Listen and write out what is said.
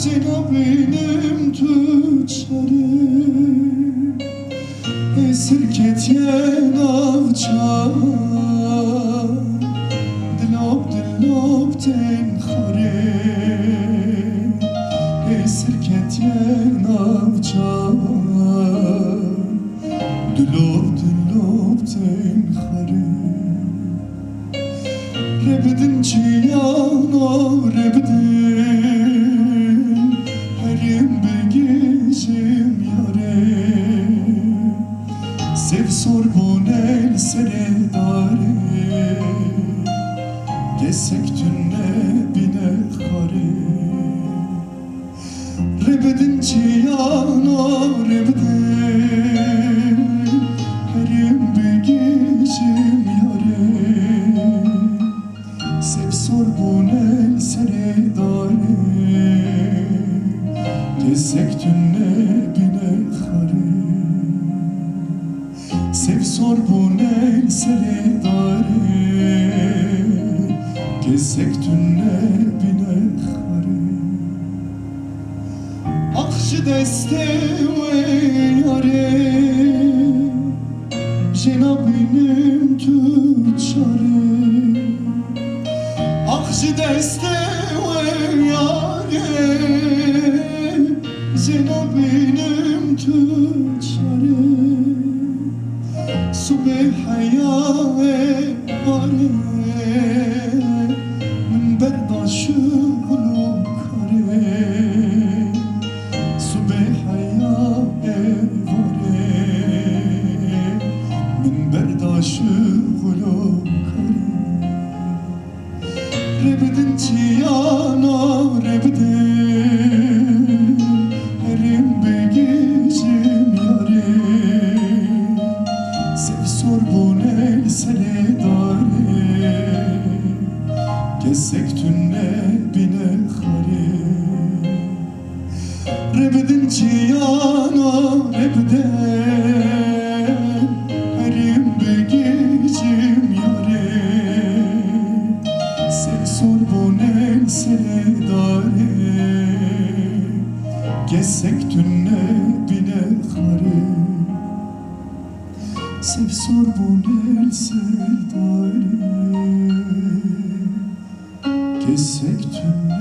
Cenab-ı tüccarım, esirket yen avçar, dilop tenhare, esirket yen avçar, dilop tenhare. Rebedin çiyana rebedin, herim begicim yare. Sev sorbon el seredare, gesek tünne bine khare. Rebedin çiyana rebedin, herim begicim yare. Sev sorbon el seredare, gesek tünne bine khare. Sev sorbon el seredare, gesek tünne bine khare. Akşı deste ve yare, Cenab-ı tüccarım, akşı deste ve yare, Cenab-ı tüccarım. Subih hayae vare, min berdaşı gulu kare. Subih hayae vare, min berdaşı gulu kare. Rebedin çiyana rebedin, herim begicim yare. Sev sorbon el seredare, gesek tünne bine khare. Rebedin çiyana rebedin, herim begicim yare. Sev sorbon el seredare, gesek tünne bine khare. Sev sorbon el seredare, gesek tünne